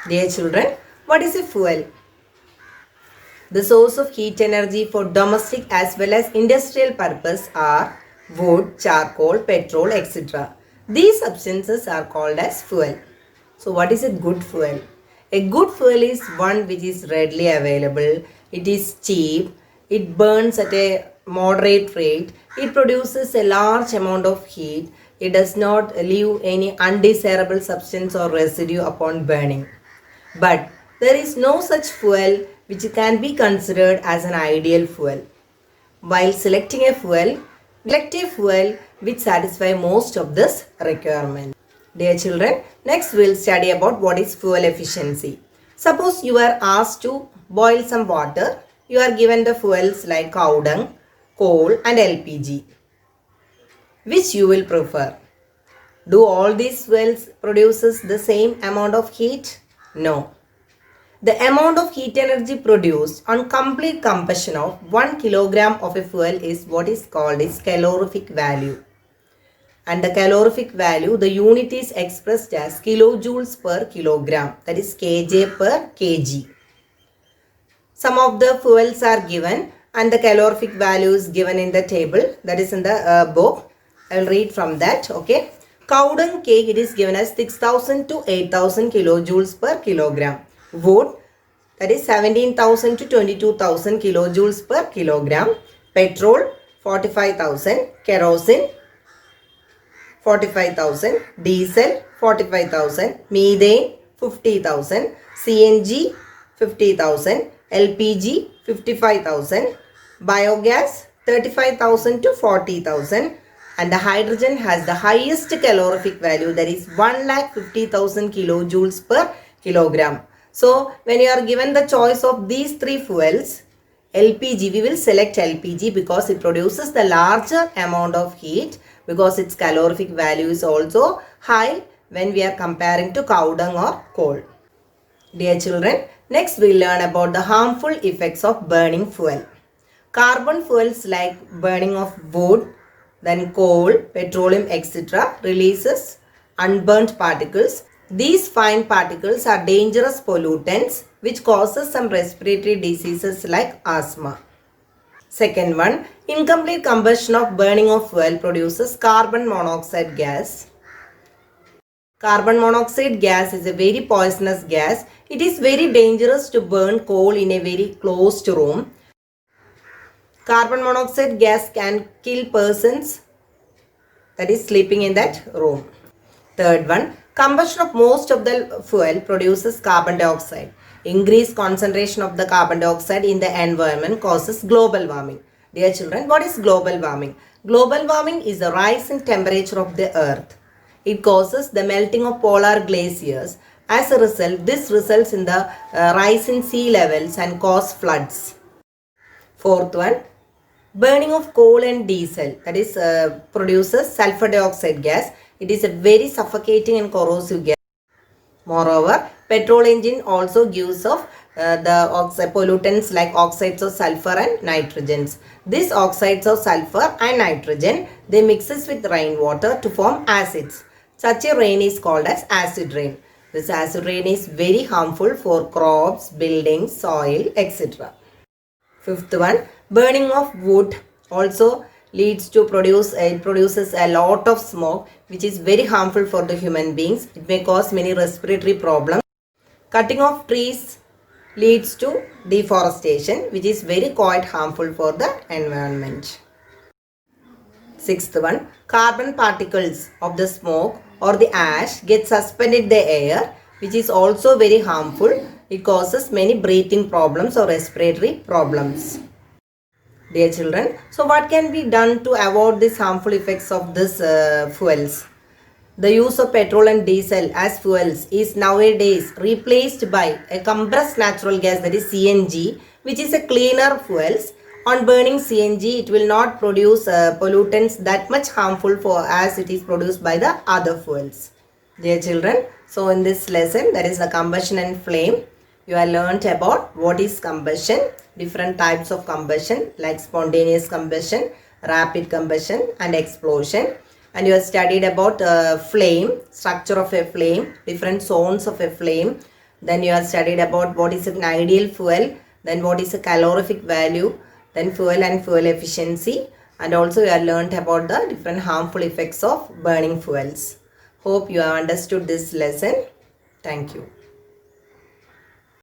Dear children, what is a fuel? The source of heat energy for domestic as well as industrial purpose are wood, charcoal, petrol, etc. These substances are called as fuel. So what is a good fuel? A good fuel is one which is readily available, it is cheap, it burns at a moderate rate, it produces a large amount of heat, it does not leave any undesirable substance or residue upon burning. But there is no such fuel which can be considered as an ideal fuel. While selecting a fuel, select a fuel which satisfies most of this requirement. Dear children, next we'll study about what is fuel efficiency. Suppose you are asked to boil some water. You are given the fuels like cow dung, coal and LPG. Which you will prefer? Do all these fuels produces the same amount of heat? No. The amount of heat energy produced on complete combustion of 1 kilogram of a fuel is what is called as calorific value. And the calorific value, the unit is expressed as kilojoules per kilogram, that is kJ per kg. Some of the fuels are given and the calorific value is given in the table, that is in the book. I will read from that, okay. Cow dung cake, it is given as 6000 to 8000 kilojoules per kilogram. Wood, that is 17,000 to 22,000 kilojoules per kilogram. Petrol, 45,000. Kerosene, 45,000. Diesel, 45,000. Methane, 50,000. CNG, 50,000. LPG, 55,000. Biogas, 35,000 to 40,000. And the hydrogen has the highest calorific value, that is 1,50,000 kilojoules per kilogram. So when you are given the choice of these three fuels, LPG, we will select LPG because it produces the larger amount of heat, because its calorific value is also high when we are comparing to cow dung or coal. Dear children, next we learn about the harmful effects of burning fuel. Carbon fuels like burning of wood, then coal, petroleum, etc. releases unburnt particles. These fine particles are dangerous pollutants which causes some respiratory diseases like asthma. Second one, incomplete combustion of burning of fuel produces carbon monoxide gas. Carbon monoxide gas is a very poisonous gas. It is very dangerous to burn coal in a very closed room. Carbon monoxide gas can kill persons that is sleeping in that room. Third one, combustion of most of the fuel produces carbon dioxide. Increased concentration of the carbon dioxide in the environment causes global warming. Dear children, what is global warming? Global warming is the rise in temperature of the earth. It causes the melting of polar glaciers. As a result, this results in the rise in sea levels and cause floods. Fourth one, burning of coal and diesel, that is produces sulfur dioxide gas. It is a very suffocating and corrosive gas. Moreover, petrol engine also gives off the pollutants like oxides of sulfur and nitrogens. These oxides of sulfur and nitrogen, they mixes with rainwater to form acids. Such a rain is called as acid rain. This acid rain is very harmful for crops, buildings, soil, etc. Fifth one, burning of wood also leads to produces a lot of smoke which is very harmful for the human beings. It may cause many respiratory problems. Cutting of trees leads to deforestation which is very quite harmful for the environment. Sixth one, carbon particles of the smoke or the ash get suspended in the air which is also very harmful. It causes many breathing problems or respiratory problems. Dear children, so what can be done to avoid these harmful effects of these fuels? The use of petrol and diesel as fuels is nowadays replaced by a compressed natural gas, that is CNG, which is a cleaner fuels. On burning CNG, it will not produce pollutants that much harmful for as it is produced by the other fuels. Dear children, so in this lesson, there is the combustion and flame. You have learnt about what is combustion, different types of combustion like spontaneous combustion, rapid combustion and explosion. And you have studied about flame, structure of a flame, different zones of a flame, Then you have studied about what is an ideal fuel, then what is a calorific value, then fuel and fuel efficiency, and also you have learnt about the different harmful effects of burning fuels. Hope you have understood this lesson. Thank you.